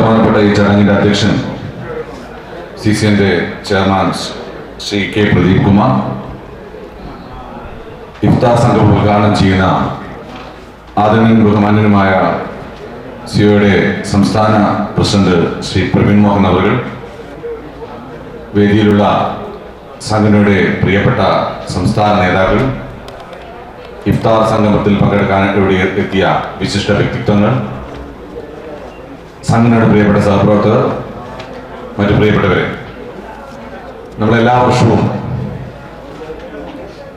ബഹുമാനപ്പെട്ട ഈ ചടങ്ങിന്റെ അധ്യക്ഷൻ CCNന്റെ ചെയർമാൻ ശ്രീ കെ പ്രദീപ് കുമാർ, ഇഫ്താർ സംഘം ഉദ്ഘാടനം ചെയ്യുന്ന ആദരണീയനും ബഹുമാന്യനുമായ സിഒയുടെ സംസ്ഥാന പ്രസിഡന്റ് ശ്രീ പ്രവീൺ മോഹൻ അവർ, വേദിയിലുള്ള സംഘടനയുടെ പ്രിയപ്പെട്ട സംസ്ഥാന നേതാക്കൾ, ഇഫ്താർ സംഗമത്തിൽ പങ്കെടുക്കാൻ ഇവിടെ എത്തിയ വിശിഷ്ട വ്യക്തിത്വങ്ങൾ, സംഘടനയുടെ പ്രിയപ്പെട്ട സഹപ്രവർത്തകർ, മറ്റു പ്രിയപ്പെട്ടവരെ, നമ്മളെല്ലാ വർഷവും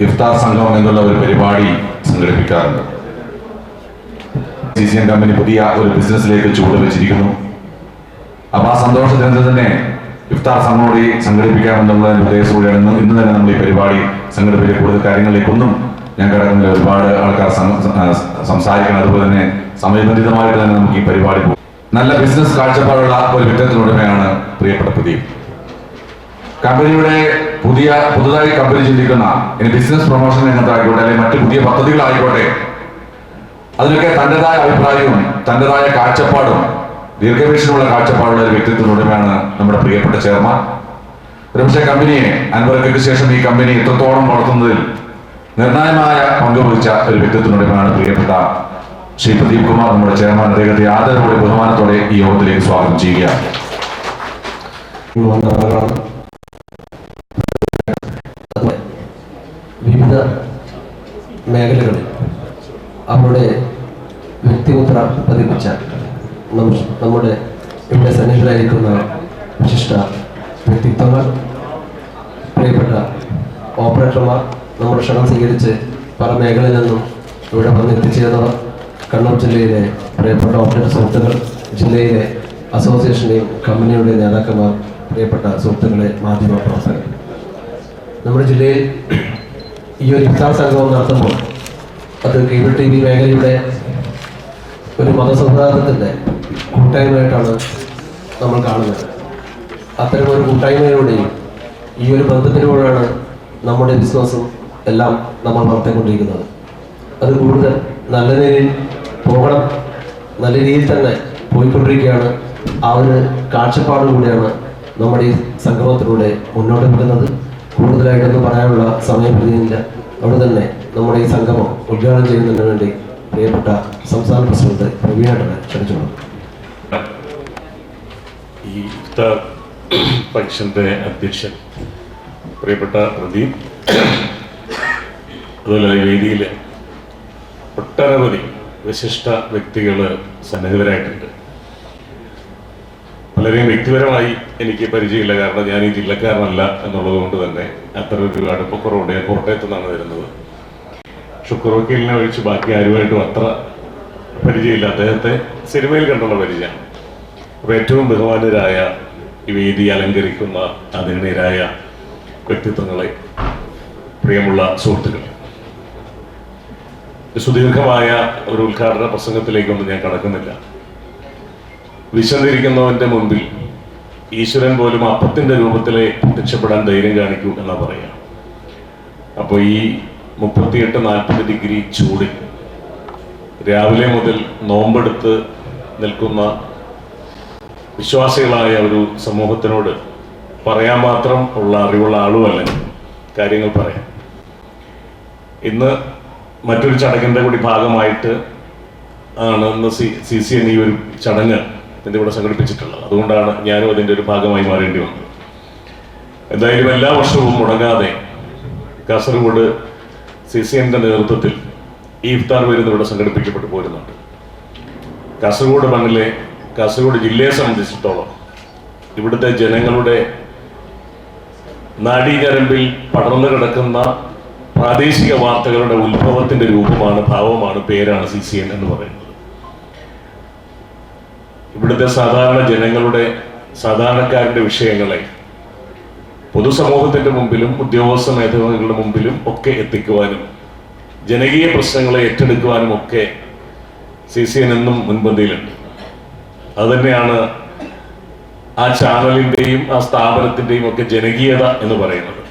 ഇഫ്താർ സംഗമം എന്നുള്ള ഒരു പരിപാടി സംഘടിപ്പിക്കാറുണ്ട്. CCN കമ്പനി പുതിയ ഒരു ബിസിനസ്സിലേക്ക് ചുവട് വെച്ചിരിക്കുന്നു. അപ്പൊ ആ സന്തോഷത്തിന് തന്നെ ഇഫ്താർ സംഗമം സംഘടിപ്പിക്കാമെന്നുള്ള ഉദ്ദേശത്തോടെയാണ് ഇന്ന് തന്നെ നമ്മൾ ഈ പരിപാടി സംഘടിപ്പിച്ച. കൂടുതൽ കാര്യങ്ങളിലേക്കൊന്നും ഞാൻ കിടക്കുന്നില്ല. ഒരുപാട് ആൾക്കാർ സംസാരിക്കണം. അതുപോലെ തന്നെ സമയബന്ധിതമായിട്ട് തന്നെ നമുക്ക് ഈ പരിപാടി പോകും. നല്ല ബിസിനസ് കാഴ്ചപ്പാടുള്ള ഒരു വ്യക്തിത്വത്തിനുടമയാണ് പ്രിയപ്പെട്ട പ്രദീപ്. കമ്പനിയുടെ പുതുതായി കമ്പനി ചിന്തിക്കുന്ന ബിസിനസ് പ്രൊമോഷൻ രംഗത്തായിക്കോട്ടെ, അല്ലെങ്കിൽ മറ്റു പുതിയ പദ്ധതികളായിക്കോട്ടെ, അതിനൊക്കെ തൻ്റെതായ അഭിപ്രായവും തൻ്റെതായ കാഴ്ചപ്പാടും ദീർഘവീക്ഷണമുള്ള കാഴ്ചപ്പാടുള്ള ഒരു വ്യക്തിത്വത്തിനുടമയാണ് നമ്മുടെ പ്രിയപ്പെട്ട ചെയർമാൻ. ഒരുപക്ഷെ കമ്പനിയെ അൻപതൊക്കെ ശേഷം ഈ കമ്പനി എത്രത്തോളം വളർത്തുന്നതിൽ നിർണായകമായ പങ്കുവഹിച്ച ഒരു വ്യക്തിത്വത്തിനുടമയാണ് പ്രിയപ്പെട്ട ശ്രീ പ്രദീപ് കുമാർ, നമ്മുടെ ചെയർമാൻ. അദ്ദേഹത്തെ ആദരവോടെ ബഹുമാനത്തോടെ ഈ യോഗത്തിലേക്ക് സ്വാഗതം ചെയ്യുകയാണ്. വിവിധ മേഖലകളിൽ അവരുടെ വ്യക്തിമുദ്ര പതിപ്പിച്ച നമ്മുടെ ഇവിടെ സന്നിഹിതരായിരിക്കുന്ന വിശിഷ്ട വ്യക്തിത്വങ്ങൾ, പ്രിയപ്പെട്ട ഓപ്പറേറ്റർമാർ, നമ്മുടെ ക്ഷണം സ്വീകരിച്ച് പല മേഖലയിൽ നിന്നും ഇവിടെ വന്നെത്തിച്ചേർന്നവർ, കണ്ണൂർ ജില്ലയിലെ പ്രിയപ്പെട്ട ഓപ്പറേറ്റർ സുഹൃത്തുക്കൾ, ജില്ലയിലെ അസോസിയേഷൻ്റെയും കമ്പനിയുടെ നേതാക്കന്മാർ, പ്രിയപ്പെട്ട സുഹൃത്തുക്കളെ, മാധ്യമ പ്രവർത്തകർ, നമ്മുടെ ജില്ലയിൽ ഈ ഒരു ഇഫ്താർ സംഗമം നടത്തുമ്പോൾ അത് കേബിൾ TV മേഖലയുടെ ഒരു മതസൗഹാർദ്ദത്തിൻ്റെ കൂട്ടായ്മയായിട്ടാണ് നമ്മൾ കാണുന്നത്. അത്തരം ഒരു കൂട്ടായ്മയിലൂടെയും ഈ ഒരു ബന്ധത്തിലൂടെയാണ് നമ്മുടെ ബിസിനസ്സും എല്ലാം നമ്മൾ വളർത്തിക്കൊണ്ടിരിക്കുന്നത്. അത് കൂടുതൽ നല്ല രീതിയിൽ പോകണം, നല്ല രീതിയിൽ തന്നെ പോയിക്കൊണ്ടിരിക്കുകയാണ്. ആ ഒരു കാഴ്ചപ്പാടുകൂടിയാണ് നമ്മുടെ ഈ സംഗമത്തിലൂടെ മുന്നോട്ട് പോകുന്നത്. കൂടുതലായിട്ടൊന്നും പറയാനുള്ള സമയപരിധിയില്ല. അവിടെ തന്നെ നമ്മുടെ ഈ സംഗമം ഉദ്ഘാടനം ചെയ്യുന്നതിന് വേണ്ടി പ്രിയപ്പെട്ട സംസ്ഥാന പ്രസിഡന്റ് പ്രവീണേട്ടനെ ക്ഷണിച്ചോളൂ. ഈ ഇഫ്താർ ഫംഗ്ഷന്റെ അധ്യക്ഷൻ പ്രിയപ്പെട്ട പ്രദീപ്, അതുപോലെ വേദിയിൽ ഒട്ടനവധി വിശിഷ്ട വ്യക്തികൾ സന്നിഹിതരായിട്ടുണ്ട്. പലരെയും വ്യക്തിപരമായി എനിക്ക് പരിചയമില്ല, കാരണം ഞാൻ ഈ ജില്ലക്കാരനല്ല എന്നുള്ളത് കൊണ്ട് തന്നെ അത്ര ഒരു അടുപ്പക്കുറവുണ്ട്. ഞാൻ കോട്ടയത്തു നിന്നാണ് വരുന്നത്. ഷുക്കൂർ വക്കീലിനെ ഒഴിച്ച് ബാക്കി ആരുമായിട്ടും അത്ര പരിചയമില്ല. അദ്ദേഹത്തെ സിനിമയിൽ കണ്ടുള്ള പരിചയമാണ്. അപ്പോൾ ഏറ്റവും ബഹുമാനരായ ഈ വേദി അലങ്കരിക്കുന്ന ആദരണീയരായ വ്യക്തിത്വങ്ങളെ, പ്രിയമുള്ള സുഹൃത്തുക്കളെ, സുദീർഘമായ ഒരു ഉദ്ഘാടന പ്രസംഗത്തിലേക്കൊന്നും ഞാൻ കടക്കുന്നില്ല. വിശന്നിരിക്കുന്നവന്റെ മുൻപിൽ ഈശ്വരൻ പോലും അപ്പത്തിന്റെ രൂപത്തിലെ പ്രത്യക്ഷപ്പെടാൻ ധൈര്യം കാണിക്കൂ എന്നാ പറയാ. അപ്പോൾ ഈ 38-40 ഡിഗ്രി ചൂടിൽ രാവിലെ മുതൽ നോമ്പെടുത്ത് നിൽക്കുന്ന വിശ്വാസികളായ ഒരു സമൂഹത്തിനോട് പറയാൻ മാത്രം ഉള്ള അറിവുള്ള ആളുമല്ല കാര്യങ്ങൾ പറയാം. ഇന്ന് മറ്റൊരു ചടങ്ങിൻ്റെ കൂടി ഭാഗമായിട്ട് ആണ് ഇന്ന് CCN ഈ ഒരു ചടങ്ങ് ഇതിൻ്റെ ഇവിടെ സംഘടിപ്പിച്ചിട്ടുള്ളത്. അതുകൊണ്ടാണ് ഞാനും അതിൻ്റെ ഒരു ഭാഗമായി മാറേണ്ടി വന്നത്. എന്തായാലും എല്ലാ വർഷവും മുടങ്ങാതെ കാസർഗോഡ് CCNന്റെ നേതൃത്വത്തിൽ ഈ ഇഫ്താർ വിരുന്ന് ഇവിടെ സംഘടിപ്പിക്കപ്പെട്ടു പോരുന്നുണ്ട്. കാസർഗോഡ് മണ്ണിലെ, കാസർഗോഡ് ജില്ലയെ സംബന്ധിച്ചിടത്തോളം ഇവിടുത്തെ ജനങ്ങളുടെ നാഡീഞരമ്പിൽ പടർന്നു കിടക്കുന്ന പ്രാദേശിക വാർത്തകളുടെ ഉത്ഭവത്തിന്റെ രൂപമാണ്, ഭാവമാണ്, പേരാണ് CCN എന്ന് പറയുന്നത്. ഇവിടുത്തെ സാധാരണ ജനങ്ങളുടെ, സാധാരണക്കാരുടെ വിഷയങ്ങളെ പൊതുസമൂഹത്തിന്റെ മുമ്പിലും ഉദ്യോഗസ്ഥ മേധാവികളുടെ മുമ്പിലും ഒക്കെ എത്തിക്കുവാനും ജനകീയ പ്രശ്നങ്ങളെ ഏറ്റെടുക്കുവാനും ഒക്കെ CCN എന്നും മുൻപന്തിയിലുണ്ട്. അതുതന്നെയാണ് ആ ചാനലിൻ്റെയും ആ സ്ഥാപനത്തിൻ്റെയും ഒക്കെ ജനകീയത എന്ന് പറയുന്നത്.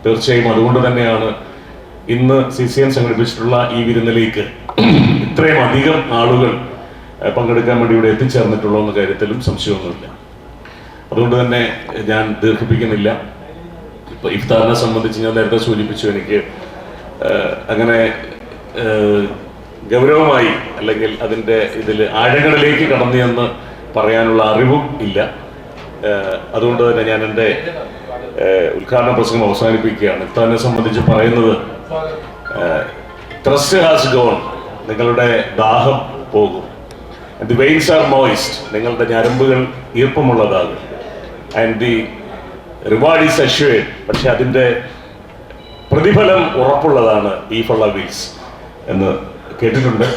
തീർച്ചയായും അതുകൊണ്ട് തന്നെയാണ് ഇന്ന് CCN സംഘടിപ്പിച്ചിട്ടുള്ള ഈ വിരുന്നിലേക്ക് ഇത്രയും അധികം ആളുകൾ പങ്കെടുക്കാൻ വേണ്ടി ഇവിടെ എത്തിച്ചേർന്നിട്ടുള്ളൂ എന്ന കാര്യത്തിലും സംശയമൊന്നുമില്ല. അതുകൊണ്ട് തന്നെ ഞാൻ ദീർഘിപ്പിക്കുന്നില്ല. ഇപ്പോൾ ഇഫ്താറിനെ സംബന്ധിച്ച് ഞാൻ നേരത്തെ സൂചിപ്പിച്ചു, എനിക്ക് അങ്ങനെ ഗൗരവമായി അല്ലെങ്കിൽ അതിൻ്റെ ഇതിൽ ആഴങ്ങളിലേക്ക് കടന്നു എന്ന് പറയാനുള്ള അറിവും ഇല്ല. അതുകൊണ്ട് തന്നെ ഞാൻ എൻ്റെ ഉദ്ഘാടന പ്രസംഗം അവസാനിപ്പിക്കുകയാണ്. ഇഫ്താറിനെ സംബന്ധിച്ച് പറയുന്നത്, ത്രസ്റ്റ് ഹാസ് ഗോൺ, നിങ്ങളുടെ ദാഹം പോകും. ദി വെയിൻസ് ആർ മോയിസ്റ്റ്, നിങ്ങളുടെ ഞരമ്പുകൾ ഈർപ്പമുള്ളതാകും. And the reward is assured, പക്ഷെ അതിൻ്റെ പ്രതിഫലം ഉറപ്പുള്ളതാണ്. ഈ ഫുള്ള വീൽസ് എന്ന് കേട്ടിട്ടുണ്ട്.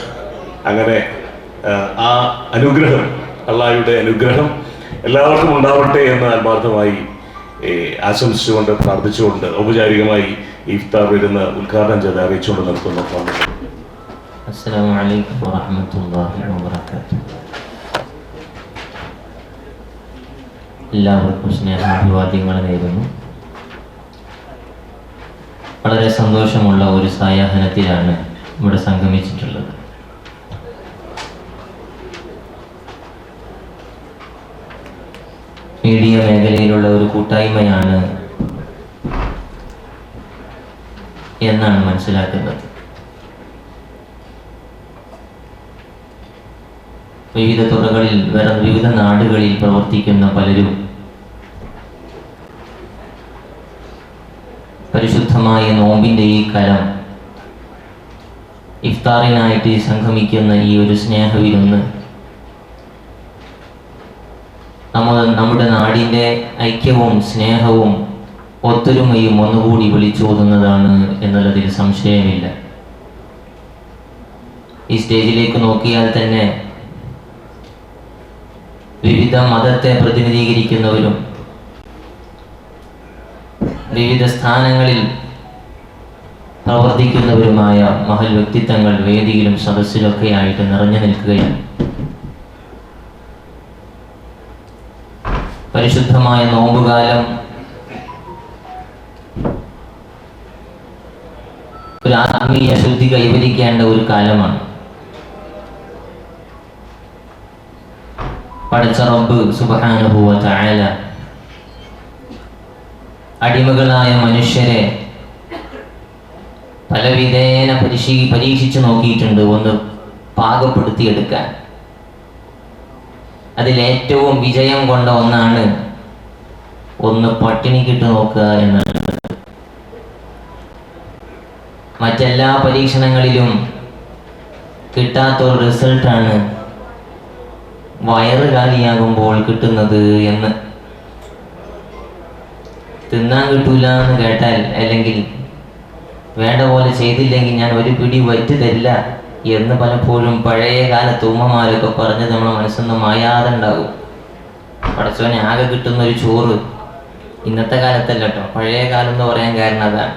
അങ്ങനെ ആ അനുഗ്രഹം, അള്ളാഹുവിൻ്റെ അനുഗ്രഹം എല്ലാവർക്കും ഉണ്ടാവട്ടെ എന്ന് ആത്മാർത്ഥമായി ആശംസിച്ചുകൊണ്ട് പ്രാർത്ഥിച്ചുകൊണ്ട് ഔപചാരികമായി ഇഫ്താർ വരുന്ന ഉദ്ഘാടനം ചെയ്ത് അറിയിച്ചുകൊണ്ട് നിർത്തുന്നു. അസ്സലാമു അലൈക്കും വറഹ്മത്തുള്ളാഹി വബറകാതുഹു. എല്ലാവർക്കും സ്നേഹാഭിവാദ്യങ്ങൾ നേരുന്നു. വളരെ സന്തോഷമുള്ള ഒരു സായാഹ്നത്തിലാണ് ഇവിടെ സംഗമിച്ചിട്ടുള്ളത്. മീഡിയ മേഖലയിലുള്ള ഒരു കൂട്ടായ്മയാണ് എന്നാണ് മനസ്സിലാക്കുന്നത്. വിവിധ തുറകളിൽ വിവിധ നാടുകളിൽ പ്രവർത്തിക്കുന്ന പലരും പരിശുദ്ധമായ നോമ്പിൻ്റെ ഈ കലം ഇഫ്താറിനായിട്ട് സംഗമിക്കുന്ന ഈ ഒരു സ്നേഹവിരുന്ന് നമ്മുടെ നാടിൻ്റെ ഐക്യവും സ്നേഹവും ഒത്തൊരുമയും ഒന്നുകൂടി വിളിച്ചോതുന്നതാണ് എന്നുള്ളതിൽ സംശയമില്ല. ഈ സ്റ്റേജിലേക്ക് നോക്കിയാൽ തന്നെ വിവിധ മതത്തെ പ്രതിനിധീകരിക്കുന്നവരും വിവിധ സ്ഥാനങ്ങളിൽ പ്രവർത്തിക്കുന്നവരുമായ മഹൽ വ്യക്തിത്വങ്ങൾ വേദിയിലും സദസ്സിലൊക്കെ ആയിട്ട് നിറഞ്ഞു നിൽക്കുകയാണ്. പരിശുദ്ധമായ നോമ്പുകാലം ഒരു ആത്മീയ ശുദ്ധി കൈവരിക്കേണ്ട ഒരു കാലമാണ്. പടച്ച റബ്ബ് സുബ്ഹാനഹു വ തആല അടിമകളായ മനുഷ്യരെ പലവിധേന പരീക്ഷിച്ചു നോക്കിയിട്ടുണ്ട്, ഒന്ന് പാകപ്പെടുത്തിയെടുക്കാൻ. അതിലേറ്റവും വിജയം കൊണ്ട ഒന്നാണ് ഒന്ന് പട്ടിണിക്കിട്ട് നോക്കുക എന്നുള്ളത്. മറ്റെല്ലാ പരീക്ഷണങ്ങളിലും കിട്ടാത്തൊരു റിസൾട്ടാണ് വയറ് കാലിയാകുമ്പോൾ കിട്ടുന്നത് എന്ന്. തിന്നാൻ കിട്ടൂല എന്ന് കേട്ടാൽ, അല്ലെങ്കിൽ വേണ്ട പോലെ ചെയ്തില്ലെങ്കിൽ ഞാൻ ഒരു പിടി വറ്റ് തരില്ല എന്ന് പലപ്പോഴും പഴയ കാലത്ത് ഉമ്മമാരൊക്കെ പറഞ്ഞ് നമ്മളെ മനസ്സൊന്നും മായാതെ ഉണ്ടാകും. പടച്ചോനെ ആകെ കിട്ടുന്ന ഒരു ചോറ്, ഇന്നത്തെ കാലത്തല്ല കേട്ടോ, പഴയ കാലം എന്ന് പറയാൻ കാരണം അതാണ്.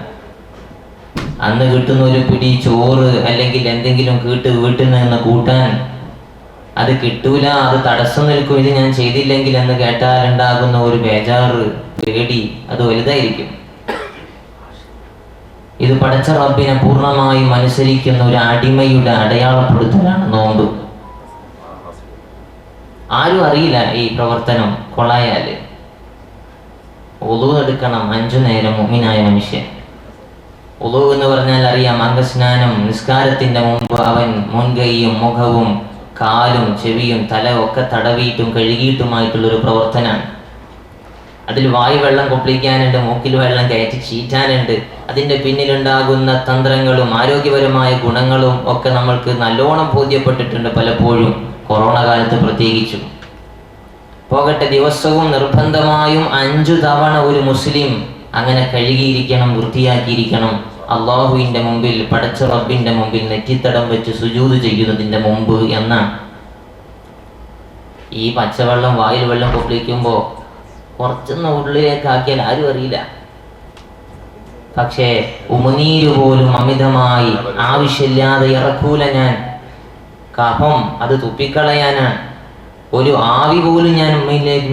അന്ന് കിട്ടുന്ന ഒരു പിടി ചോറ് അല്ലെങ്കിൽ എന്തെങ്കിലും വീട്ടിൽ നിന്ന് കൂട്ടാൻ അത് കിട്ടൂല, അത് തടസ്സം നിൽക്കും, ഇത് ഞാൻ ചെയ്തില്ലെങ്കിൽ എന്ന് കേട്ടാൽ ഉണ്ടാകുന്ന ഒരു ബേജാറ്, പേടി, അത് വലുതായിരിക്കും. ഇത് പടച്ച റബ്ബിനെ പൂർണ്ണമായും അനുസരിക്കുന്ന ഒരു അടിമയുടെ അടയാളപ്പെടുത്തലാണ് നോമ്പ്. ആരും അറിയില്ല ഈ പ്രവർത്തനം കൊളായാല്. ഉളൂ എടുക്കണം 5 നേരം മുഅ്മിനായ മനുഷ്യൻ. ഉളൂ എന്ന് പറഞ്ഞാൽ അറിയാം, അംഗസ്നാനം. നിസ്കാരത്തിന്റെ മുമ്പ് അവൻ മുൻകൈയും മുഖവും കാലും ചെവിയും തല ഒക്കെ തടവിയിട്ടും കഴുകിയിട്ടുമായിട്ടുള്ളൊരു പ്രവർത്തനമാണ്. അതിൽ വായു വെള്ളം കൊപ്പിക്കാനുണ്ട്, മൂക്കിൽ വെള്ളം കയറ്റി ചീറ്റാനുണ്ട്. അതിൻ്റെ പിന്നിലുണ്ടാകുന്ന തന്ത്രങ്ങളും ആരോഗ്യപരമായ ഗുണങ്ങളും ഒക്കെ നമ്മൾക്ക് നല്ലോണം ബോധ്യപ്പെട്ടിട്ടുണ്ട് പലപ്പോഴും, കൊറോണ കാലത്ത് പ്രത്യേകിച്ചും. പോകട്ടെ, ദിവസവും നിർബന്ധമായും 5 തവണ ഒരു മുസ്ലിം അങ്ങനെ കഴുകിയിരിക്കണം, വൃത്തിയാക്കിയിരിക്കണം. അള്ളാഹുവിൻ്റെ മുമ്പിൽ, പടച്ച റബ്ബിൻ്റെ മുമ്പിൽ നെറ്റിത്തടം വെച്ച് സുജൂദ് ചെയ്യുന്നതിൻ്റെ മുമ്പ് എന്നാണ്. ഈ പച്ചവെള്ളം വായിൽ വെള്ളം കൊപ്പിക്കുമ്പോൾ കുറച്ചൊന്ന് ഉള്ളിലേക്ക് ആക്കിയാൽ ആരും അറിയില്ല. പക്ഷേ ഉമിനീര് പോലും അമിതമായി ആവശ്യമില്ലാതെ ഇറക്കൂല ഞാൻ. കഫം അത് തുപ്പിക്കളയാനാണ്. ഒരു ആവി പോലും ഞാൻ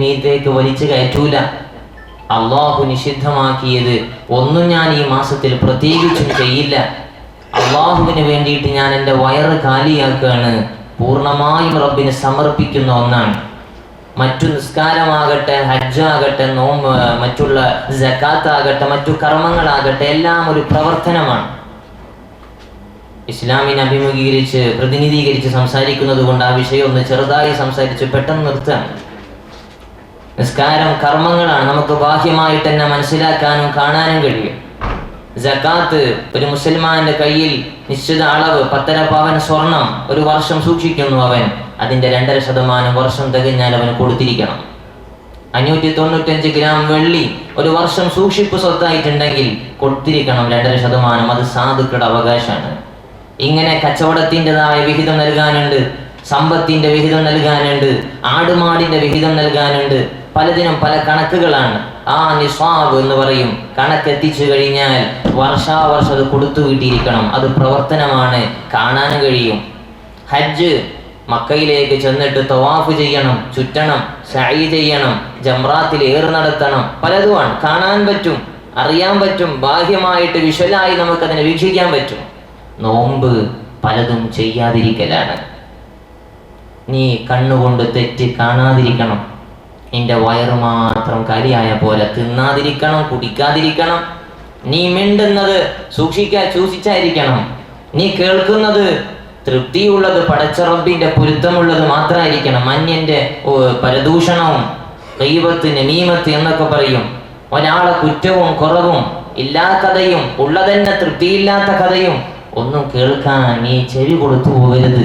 മീത്തേക്ക് വലിച്ചു കയറ്റൂല. അള്ളാഹു നിഷിദ്ധമാക്കിയത് ഒന്നും ഞാൻ ഈ മാസത്തിൽ പ്രത്യേകിച്ചും ചെയ്യില്ല. അള്ളാഹുവിന് വേണ്ടിയിട്ട് ഞാൻ എൻ്റെ വയറ് കാലിയാക്കുകയാണ്. പൂർണ്ണമായും റബ്ബിന് സമർപ്പിക്കുന്ന ഒന്നാണ്. മറ്റു നിസ്കാരമാകട്ടെ, ഹജ്ജാകട്ടെ, നോമ്പ്, മറ്റുള്ള സകാത്താകട്ടെ, മറ്റു കർമ്മങ്ങളാകട്ടെ, എല്ലാം ഒരു പ്രവർത്തനമാണ്. ഇസ്ലാമിനെ അഭിമുഖീകരിച്ച് പ്രതിനിധീകരിച്ച് സംസാരിക്കുന്നത് കൊണ്ട് ആ വിഷയം ഒന്ന് ചെറുതായി സംസാരിച്ച് പെട്ടെന്ന് നിർത്താൻ. നിസ്കാരം കർമ്മങ്ങളാണ്, നമുക്ക് ബാഹ്യമായിട്ട് തന്നെ മനസ്സിലാക്കാനും കാണാനും കഴിയും. സകാത്ത്, ഒരു മുസൽമാന്റെ കയ്യിൽ നിശ്ചിത അളവ് 1.5 പവൻ സ്വർണം ഒരു വർഷം സൂക്ഷിക്കുന്നു അവൻ, അതിന്റെ 2.5% വർഷം തികഞ്ഞാൽ അവന് കൊടുത്തിരിക്കണം. 595 ഗ്രാം വെള്ളി ഒരു വർഷം സൂക്ഷിപ്പ് സ്വത്തായിട്ടുണ്ടെങ്കിൽ കൊടുത്തിരിക്കണം 2.5%. അത് സാധുക്കളുടെ അവകാശമാണ്. ഇങ്ങനെ കച്ചവടത്തിൻ്റെതായ വിഹിതം നൽകാനുണ്ട്, സമ്പത്തിന്റെ വിഹിതം നൽകാനുണ്ട്, ആടുമാടിന്റെ വിഹിതം നൽകാനുണ്ട്. പലതിനും പല കണക്കുകളാണ്. ആ നിസ്വാബ് എന്ന് പറയും. കണക്കെത്തിച്ചു കഴിഞ്ഞാൽ വർഷാവർഷം അത് കൊടുത്തു കിട്ടിയിരിക്കണം. അത് പ്രവർത്തനമാണ്, കാണാൻ കഴിയും. ഹജ്ജ്, മക്കയിലേക്ക് ചെന്നിട്ട് തവാഫ് ചെയ്യണം, ചുറ്റണം, സഅയ് ചെയ്യണം, ജംറാത്തിൽ ഏറ് നടത്തണം. പലതുമാണ്, കാണാൻ പറ്റും, അറിയാൻ പറ്റും, ബാഹ്യമായിട്ട് വിഷ്വലായി നമുക്കതിനെ വീക്ഷിക്കാൻ പറ്റും. നോമ്പ് പലതും ചെയ്യാതിരിക്കലാണ്. നീ കണ്ണുകൊണ്ട് തെറ്റ് കാണാതിരിക്കണം. നിന്റെ വയറ് മാത്രം കരിയായ പോലെ തിന്നാതിരിക്കണം, കുടിക്കാതിരിക്കണം. നീ മിണ്ടുന്നത് സൂക്ഷിച്ചായിരിക്കണം. നീ കേൾക്കുന്നത് തൃപ്തിയുള്ളത്, പടച്ച റബ്ബിന്റെ പൊരുത്തമുള്ളത് മാത്രമായിരിക്കണം. അന്യന്റെ പരദൂഷണവും ഗീബത്ത്, നമീമത്ത് എന്നൊക്കെ പറയും. ഒരാളെ കുറ്റവും കുറവും, ഇല്ലാ കഥയും, ഉള്ളതന്നെ തൃപ്തിയില്ലാത്ത കഥയും ഒന്നും കേൾക്കാൻ നീ ചെവി കൊടുത്തു പോകരുത്.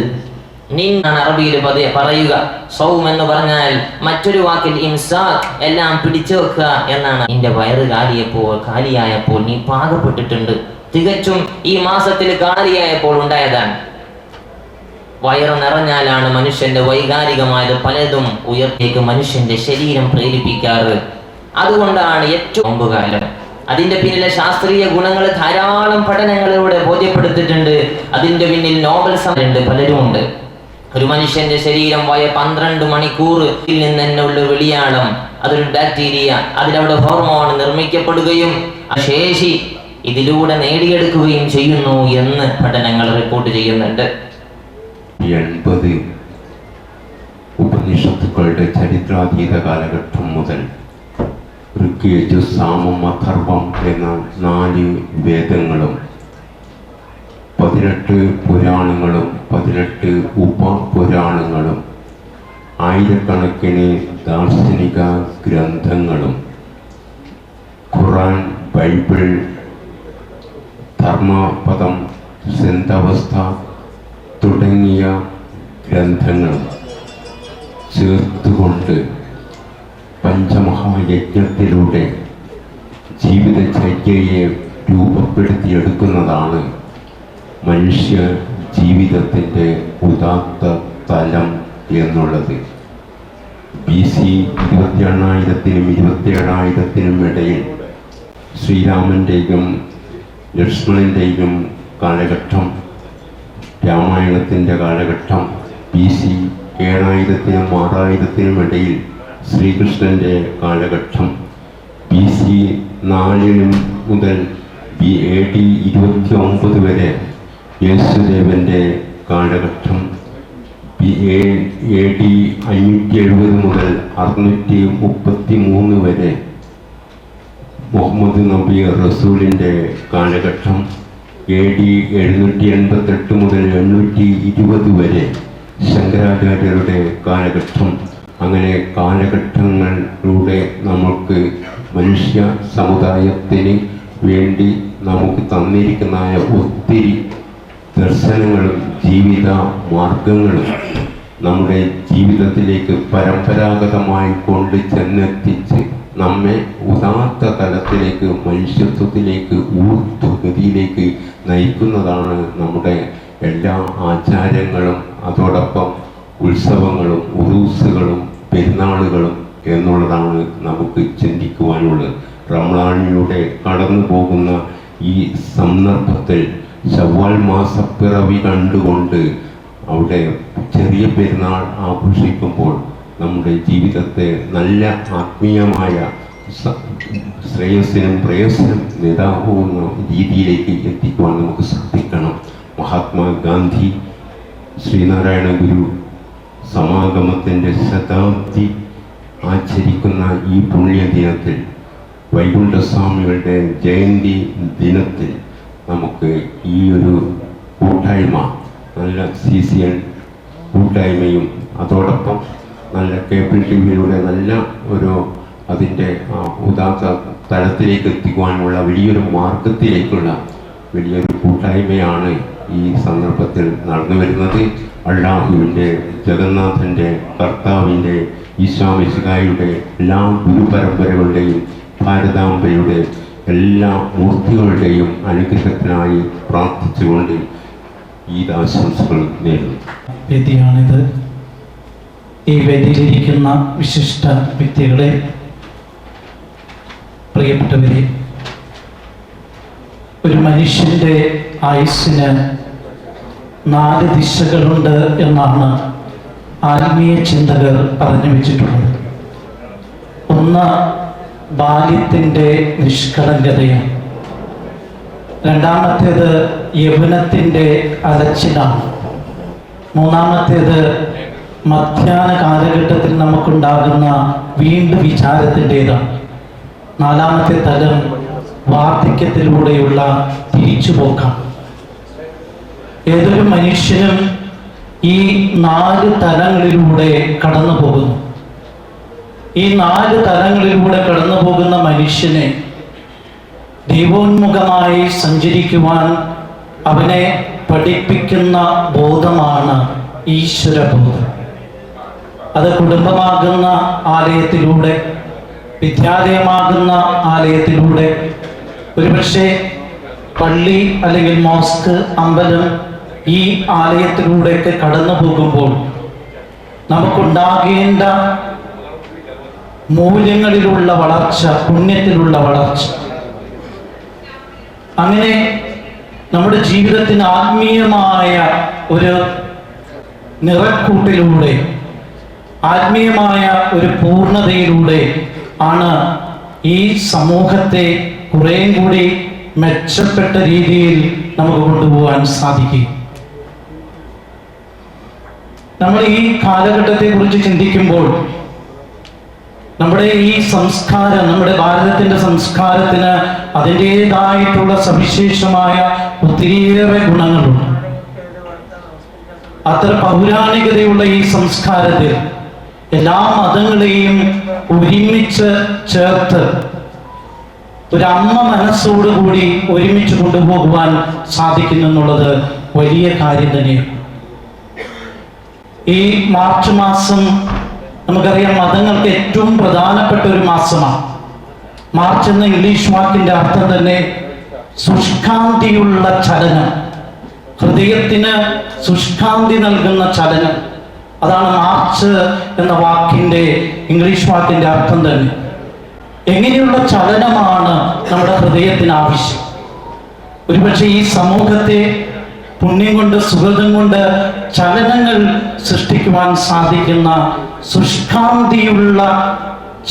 നീന്നാണ് അറബിയിൽ പറയുക. സൗം എന്ന് പറഞ്ഞാൽ മറ്റൊരു വാക്കിൽ ഇംസാഖ്, എല്ലാം പിടിച്ചു വെക്കുക എന്നാണ്. നിന്റെ വയറ് കാലിയായപ്പോൾ നീ പാകപ്പെട്ടിട്ടുണ്ട്. തികച്ചും ഈ മാസത്തിൽ കാലിയായപ്പോൾ ഉണ്ടായതാണ്. വയറ് നിറഞ്ഞാലാണ് മനുഷ്യന്റെ വൈകാരികമായത് പലതും ഉയർത്തേക്ക് മനുഷ്യന്റെ ശരീരം പ്രേരിപ്പിക്കാറ്. അതുകൊണ്ടാണ് ഏറ്റവും നോമ്പുകാലം. അതിന്റെ പിന്നിലെ ശാസ്ത്രീയ ഗുണങ്ങൾ ധാരാളം പഠനങ്ങളിലൂടെ ബോധ്യപ്പെടുത്തിയിട്ടുണ്ട്. അതിന്റെ പിന്നിൽ നോബൽ സമ്മാനമുണ്ട്, പലരും ഉണ്ട്. ഒരു മനുഷ്യന്റെ ശരീരം 12 മണിക്കൂർ നിന്ന് തന്നെ ഉള്ള വെളിയാളം, അതൊരു ബാക്ടീരിയ, അതിലവിടെ ഹോർമോൺ നിർമ്മിക്കപ്പെടുകയും ശേഷി ഇതിലൂടെ നേടിയെടുക്കുകയും ചെയ്യുന്നു എന്ന് പഠനങ്ങൾ റിപ്പോർട്ട് ചെയ്യുന്നുണ്ട്. 80 ഉപനിഷത്തുക്കളുടെ ചരിത്രാതീത കാലഘട്ടം മുതൽ ഋഗ്വേദം, സാമം, അഥർവം എന്ന 4 വേദങ്ങളും 18 പുരാണങ്ങളും 18 ഉപപുരാണങ്ങളും ആയിരക്കണക്കിന് ദാർശനിക ഗ്രന്ഥങ്ങളും ഖുർആൻ, ബൈബിൾ, ധർമ്മപദം, സിദ്ധാവസ്ഥ തുടങ്ങിയ ഗ്രന്ഥങ്ങളും ചേർത്തുകൊണ്ട് പഞ്ചമഹായജ്ഞത്തിലൂടെ ജീവിതചര്യയെ രൂപപ്പെടുത്തിയെടുക്കുന്നതാണ് മനുഷ്യ ജീവിതത്തിൻ്റെ ഉദാത്ത തലം എന്നുള്ളത്. BC 28,000-നും 27,000-നും ഇടയിൽ ശ്രീരാമൻ്റെയും ലക്ഷ്മണൻ്റെയും കാലഘട്ടം, രാമായണത്തിൻ്റെ കാലഘട്ടം. BC 7,000-നും 6,000-നും ഇടയിൽ ശ്രീകൃഷ്ണൻ്റെ കാലഘട്ടം. BC 4 മുതൽ AD 29 വരെ യേശുദേവൻ്റെ കാലഘട്ടം. AD 570 മുതൽ 633 വരെ മുഹമ്മദ് നബി റസൂലിൻ്റെ കാലഘട്ടം. AD 788 മുതൽ 820 വരെ ശങ്കരാചാര്യരുടെ കാലഘട്ടം. അങ്ങനെ കാലഘട്ടങ്ങളിലൂടെ നമുക്ക് മനുഷ്യ സമുദായത്തിന് വേണ്ടി നമുക്ക് തന്നിരിക്കുന്ന ഒത്തിരി ദർശനങ്ങളും ജീവിത മാർഗങ്ങളും നമ്മുടെ ജീവിതത്തിലേക്ക് പരമ്പരാഗതമായി കൊണ്ട് ചെന്നെത്തിച്ച് നമ്മെ ഉദാത്ത തലത്തിലേക്ക്, മനുഷ്യത്വത്തിലേക്ക്, ഊർധ്വഗതിയിലേക്ക് നയിക്കുന്നതാണ് നമ്മുടെ എല്ലാ ആചാരങ്ങളും, അതോടൊപ്പം ഉത്സവങ്ങളും, ഉറൂസുകളും, പെരുന്നാളുകളും എന്നുള്ളതാണ് നമുക്ക് ചിന്തിക്കുവാനുള്ളത്. റമളാനിലൂടെ കടന്നു പോകുന്ന ഈ സന്ദർഭത്തിൽ ശവ്വാൽ മാസപ്പിറവി കണ്ടുകൊണ്ട് അവിടെ ചെറിയ പെരുന്നാൾ ആഘോഷിക്കുമ്പോൾ നമ്മുടെ ജീവിതത്തെ നല്ല ആത്മീയമായ ശ്രേയസ്സിനും പ്രേയസ്സിനും നേതാവുന്ന രീതിയിലേക്ക് എത്തിക്കുവാൻ നമുക്ക് സാധിക്കണം. മഹാത്മാഗാന്ധി ശ്രീനാരായണ ഗുരു സമാഗമത്തിൻ്റെ ശതാബ്ദി ആചരിക്കുന്ന ഈ പുണ്യദിനത്തിൽ, വൈകുണ്ഠസ്വാമികളുടെ ജയന്തി ദിനത്തിൽ നമുക്ക് ഈ ഒരു കൂട്ടായ്മ, നല്ല CCN കൂട്ടായ്മയും അതോടൊപ്പം നല്ല കേബിൾ TV-യിലൂടെ നല്ല ഒരു അതിൻ്റെ ഉദാത്ത തലത്തിലേക്ക് എത്തിക്കുവാനുള്ള വലിയൊരു മാർഗത്തിലേക്കുള്ള വലിയൊരു കൂട്ടായ്മയാണ് ഈ സന്ദർഭത്തിൽ നടന്നു വരുന്നത്. അള്ളാഹുവിൻ്റെ, ജഗന്നാഥൻ്റെ, കർത്താവിൻ്റെ, ഈശോ മിശിഹായുടെ എല്ലാ ഗുരുപരമ്പരകളുടെയും ഭാരതാംബയുടെ എല്ലാ മൂർത്തികളുടെയും അനുഗ്രഹത്തിനായി പ്രാർത്ഥിച്ചുകൊണ്ട് ഈദാശംസകൾ നേരുന്നു. വേദിയാണിത്. ഈ വേദിയിലിരിക്കുന്ന വിശിഷ്ട വ്യക്തികളെ, പ്രിയപ്പെട്ടവരെ, ഒരു മനുഷ്യൻ്റെ ആയുസ്സിന് 4 ദിശകളുണ്ട് എന്നാണ് ആത്മീയ ചിന്തകർ പറഞ്ഞു വെച്ചിട്ടുള്ളത്. ഒന്ന് ബാല്യത്തിൻ്റെ നിഷ്കളങ്കതയാണ്. രണ്ടാമത്തേത് യൗവനത്തിൻ്റെ അലച്ചിലാണ്. മൂന്നാമത്തേത് മധ്യാഹ്ന കാലഘട്ടത്തിൽ നമുക്കുണ്ടാകുന്ന വീണ്ടും വിചാരത്തിൻ്റെതാണ്. 4-ാമത്തെ തലം വാർദ്ധക്യത്തിലൂടെയുള്ള തിരിച്ചുപോക്കാണ്. ഏതൊരു മനുഷ്യനും ഈ 4 തലങ്ങളിലൂടെ കടന്നു പോകുന്നു. ഈ 4 തലങ്ങളിലൂടെ കടന്നു പോകുന്ന മനുഷ്യനെ ദൈവോന്മുഖമായി സഞ്ചരിക്കുവാൻ അവനെ പഠിപ്പിക്കുന്ന ബോധമാണ് ഈശ്വരബോധം. അത് കുടുംബമാകുന്ന ആലയത്തിലൂടെ, വിദ്യാലയമാകുന്ന ആലയത്തിലൂടെ, ഒരുപക്ഷെ പള്ളി അല്ലെങ്കിൽ മോസ്ക്, അമ്പലം, ഈ ആലയത്തിലൂടെയൊക്കെ കടന്നു പോകുമ്പോൾ നമുക്കുണ്ടാകേണ്ട മൂല്യങ്ങളിലുള്ള വളർച്ച, പുണ്യത്തിലുള്ള വളർച്ച, അങ്ങനെ നമ്മുടെ ജീവിതത്തിന് ആത്മീയമായ ഒരു നിറക്കൂട്ടിലൂടെ, ആത്മീയമായ ഒരു പൂർണ്ണതയിലൂടെ ആണ് ഈ സമൂഹത്തെ കുറേയും കൂടി മെച്ചപ്പെട്ട രീതിയിൽ നമുക്ക് കൊണ്ടുപോകാൻ സാധിക്കും. നമ്മൾ ഈ കാലഘട്ടത്തെ കുറിച്ച് ചിന്തിക്കുമ്പോൾ നമ്മുടെ ഈ സംസ്കാരം, നമ്മുടെ ഭാരതത്തിന്റെ സംസ്കാരത്തിന് അതിൻ്റെതായിട്ടുള്ള സവിശേഷമായ ഒത്തിരിയേറെ ഗുണങ്ങളുണ്ട്. അത്ര പൗരാണികതയുള്ള ഈ സംസ്കാരത്തിൽ എല്ലാ മതങ്ങളെയും ഒരുമിച്ച് ചേർത്ത് ഒരു അമ്മ മനസ്സോടുകൂടി ഒരുമിച്ച് കൊണ്ടുപോകുവാൻ സാധിക്കുന്നു എന്നുള്ളത് വലിയ കാര്യം തന്നെയാണ്. ഈ മാർച്ച് മാസം നമുക്കറിയാം, മതങ്ങൾക്ക് ഏറ്റവും പ്രധാനപ്പെട്ട ഒരു മാസമാണ്. മാർച്ച് എന്ന ഇംഗ്ലീഷ് വാക്കിന്റെ അർത്ഥം തന്നെ ശുഷ്കാന്തിയുള്ള ചലനം, ഹൃദയത്തിന് ശുഷ്കാന്തി നൽകുന്ന ചലനം. അതാണ് മാർച്ച് എന്ന വാക്കിന്റെ, ഇംഗ്ലീഷ് വാക്കിന്റെ അർത്ഥം തന്നെ. എങ്ങനെയുള്ള ചലനമാണ് നമ്മുടെ ഹൃദയത്തിന് ആവശ്യം? ഒരുപക്ഷെ ഈ സമൂഹത്തെ പുണ്യം കൊണ്ട്, സുഹൃതം കൊണ്ട് ചലനങ്ങൾ സൃഷ്ടിക്കുവാൻ സാധിക്കുന്ന ശുഷ്കാന്തിയുള്ള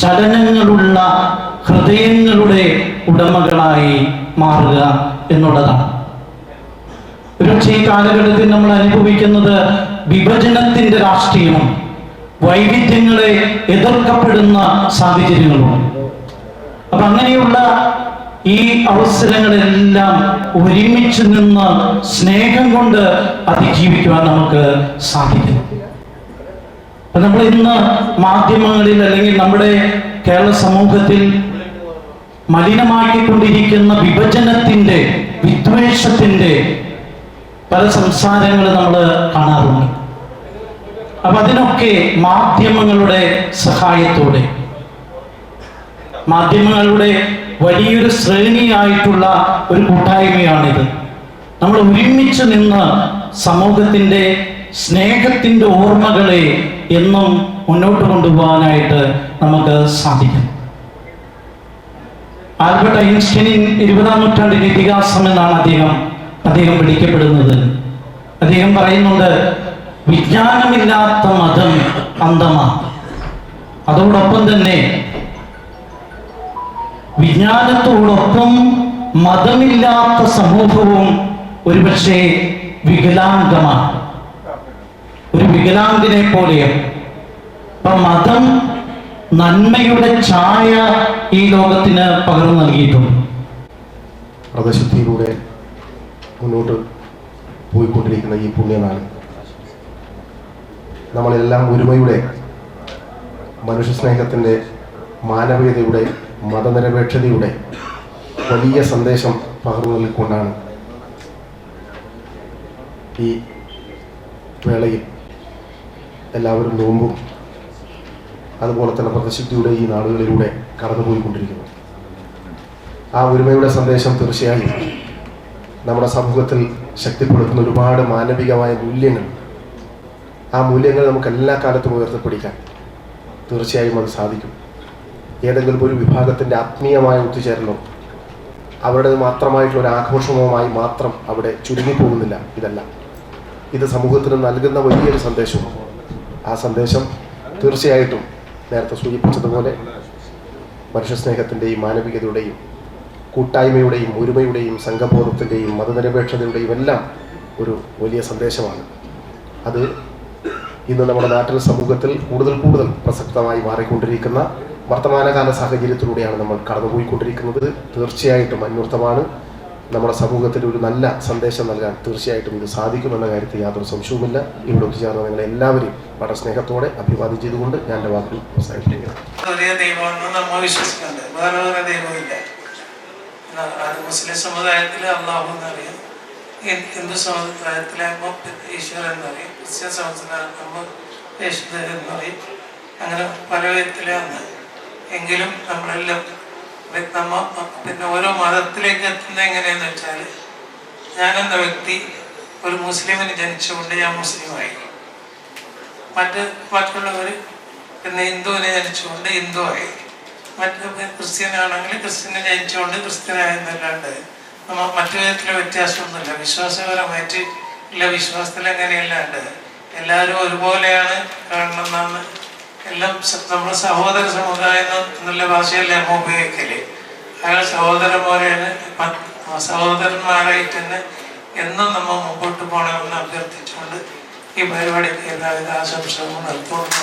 ചലനങ്ങളുള്ള ഹൃദയങ്ങളുടെ ഉടമകളായി മാറുക എന്നുള്ളതാണ്. ഒരുപക്ഷെ ഈ കാലഘട്ടത്തിൽ നമ്മൾ അനുഭവിക്കുന്നത് വിഭജനത്തിന്റെ രാഷ്ട്രീയമാണ്. വൈവിധ്യങ്ങളെ എതിർക്കപ്പെടുന്ന സാഹചര്യങ്ങളുമാണ്. അപ്പൊ അങ്ങനെയുള്ള ഈ അവസരങ്ങളെല്ലാം ഒരുമിച്ച് നിന്ന് സ്നേഹം കൊണ്ട് അതിജീവിക്കുവാൻ നമുക്ക് സാധിക്കും. അപ്പൊ നമ്മൾ ഇന്ന് മാധ്യമങ്ങളിൽ അല്ലെങ്കിൽ നമ്മുടെ കേരള സമൂഹത്തിൽ മലിനമാക്കിക്കൊണ്ടിരിക്കുന്ന വിഭജനത്തിന്റെ, വിദ്വേഷത്തിന്റെ പല സംസാരങ്ങൾ നമ്മൾ കാണാറുണ്ട്. അപ്പൊ അതിനൊക്കെ മാധ്യമങ്ങളുടെ സഹായത്തോടെ, മാധ്യമങ്ങളുടെ വലിയൊരു ശ്രേണിയായിട്ടുള്ള ഒരു കൂട്ടായ്മയാണിത്. നമ്മൾ ഒരുമിച്ച് നിന്ന് സമൂഹത്തിന്റെ സ്നേഹത്തിന്റെ ഓർമ്മകളെ എന്നും മുന്നോട്ട് കൊണ്ടുപോകാനായിട്ട് നമുക്ക് സാധിക്കും. ആൽബർട്ട് ഐൻസ്റ്റീൻ 20-ാം നൂറ്റാണ്ടിന്റെ ഇതിഹാസം എന്നാണ് അദ്ദേഹം വിളിക്കപ്പെടുന്നത്. അദ്ദേഹം പറയുന്നുണ്ട്, വിജ്ഞാനമില്ലാത്ത മതം അന്ധമാണ്. അതോടൊപ്പം തന്നെ വിജ്ഞാനത്തോടൊപ്പം മതമില്ലാത്ത സമൂഹവും ഒരുപക്ഷെ വികലാംഗമാണ്. വികലാംഗനെ പോലെയാണ്. അപ്പൊ മതം നന്മയുടെ ഛായ ഈ ലോകത്തിന് പകർന്നു നൽകിയിട്ടുണ്ട്. വ്രതശുദ്ധിയിലൂടെ മുന്നോട്ട് പോയിക്കൊണ്ടിരിക്കുന്ന ഈ പുണ്യനാൾ നമ്മളെല്ലാം ഒരുമയുടെ, മനുഷ്യസ്നേഹത്തിൻ്റെ, മാനവികതയുടെ, മതനിരപേക്ഷതയുടെ വലിയ സന്ദേശം പകർന്നു നൽകിക്കൊണ്ടാണ് ഈ വേളയിൽ എല്ലാവരും നോമ്പും അതുപോലെ തന്നെ വ്രതശുദ്ധിയുടെ ഈ നാളുകളിലൂടെ കടന്നുപോയിക്കൊണ്ടിരിക്കുന്നു. ആ ഒരുമയുടെ സന്ദേശം തീർച്ചയായും നമ്മുടെ സമൂഹത്തിൽ ശക്തിപ്പെടുത്തുന്ന ഒരുപാട് മാനവികമായ മൂല്യങ്ങൾ, ആ മൂല്യങ്ങൾ നമുക്ക് എല്ലാ കാലത്തും ഉയർത്തിപ്പിടിക്കാൻ തീർച്ചയായും അത് സാധിക്കും. ഏതെങ്കിലും ഒരു വിഭാഗത്തിൻ്റെ ആത്മീയമായ ഒത്തുചേരലോ അവരുടെ മാത്രമായിട്ടുള്ള ഒരു ആഘോഷവുമായി മാത്രം അവിടെ ചുരുങ്ങിപ്പോകുന്നില്ല. ഇത് സമൂഹത്തിന് നൽകുന്ന വലിയൊരു സന്ദേശവും ആ സന്ദേശം തീർച്ചയായിട്ടും നേരത്തെ സൂചിപ്പിച്ചതുപോലെ മനുഷ്യസ്നേഹത്തിൻ്റെയും മാനവികതയുടെയും കൂട്ടായ്മയുടെയും ഒരുമയുടെയും സംഘബോധത്തിൻ്റെയും മതനിരപേക്ഷതയുടെയും എല്ലാം ഒരു വലിയ സന്ദേശമാണ്. അത് ഇന്ന് നമ്മുടെ നാട്ടിൽ സമൂഹത്തിൽ കൂടുതൽ പ്രസക്തമായി മാറിക്കൊണ്ടിരിക്കുന്ന വർത്തമാനകാല സാഹചര്യത്തിലൂടെയാണ് നമ്മൾ കടന്നുപോയിക്കൊണ്ടിരിക്കുന്നത്. തീർച്ചയായിട്ടും അന്വർത്ഥമാണ്. നമ്മുടെ സമൂഹത്തിൽ ഒരു നല്ല സന്ദേശം നൽകാൻ തീർച്ചയായിട്ടും ഇത് സാധിക്കുമെന്ന കാര്യത്തിൽ യാതൊരു സംശയവുമില്ല. ഇവിടെ ഒത്തുചേർന്ന നിങ്ങളെ എല്ലാവരെയും വളരെ സ്നേഹത്തോടെ അഭിവാദ്യം ചെയ്തുകൊണ്ട് ഞാൻ എൻ്റെ വാക്കുകൾ അവസാനിപ്പിക്കുന്നു. ഒരേ ദൈവമാണെന്ന് നമ്മൾ വിശ്വസിക്കുന്നുണ്ട്. വേറെ ദൈവമില്ല. മുസ്ലിം സമുദായത്തിൽ അള്ളാഹു എന്നറിയാം, ഹിന്ദു സമുദായത്തിലാകുമ്പോൾ ഈശ്വരൻ എന്നറിയും, ക്രിസ്ത്യൻ സമുദായമാകുമ്പോൾ യേശുദേവൻ എന്നറിയും. അങ്ങനെ പല വിധത്തിലാണ്. എങ്കിലും നമ്മളെല്ലാം പിന്നെ ഓരോ മതത്തിലേക്ക് എത്തുന്നത് എങ്ങനെയാന്ന് വെച്ചാൽ, ഞാനെന്ന വ്യക്തി ഒരു മുസ്ലിമിന് ജനിച്ചുകൊണ്ട് ഞാൻ മുസ്ലിമായി, മറ്റുള്ളവർ പിന്നെ ഹിന്ദുവിനെ ജനിച്ചുകൊണ്ട് ഹിന്ദുവായി, ക്രിസ്ത്യനാണെങ്കിൽ ക്രിസ്ത്യനെ ജനിച്ചുകൊണ്ട് ക്രിസ്ത്യനായെന്നല്ലാണ്ട് മറ്റു വിധത്തിലെ വ്യത്യാസമൊന്നുമില്ല. വിശ്വാസപരമായിട്ട് ഉള്ള വിശ്വാസത്തിൽ എങ്ങനെയല്ലാണ്ട് എല്ലാവരും ഒരുപോലെയാണ് കാണണമെന്നാണ്. എല്ലാം നമ്മുടെ സഹോദര സമുദായം എന്നുള്ള ഭാഷയല്ലേ നമ്മൾ ഉപയോഗിക്കല്. അയാൾ സഹോദരൻ പോലെയാണ്, സഹോദരന്മാരായിട്ട് തന്നെ എന്നും നമ്മൾ മുമ്പോട്ട് പോകണമെന്ന് അഭ്യർത്ഥിച്ചുകൊണ്ട് ഈ പരിപാടിക്ക് എല്ലാവിധ ആശംസകളും നൽകുന്നു.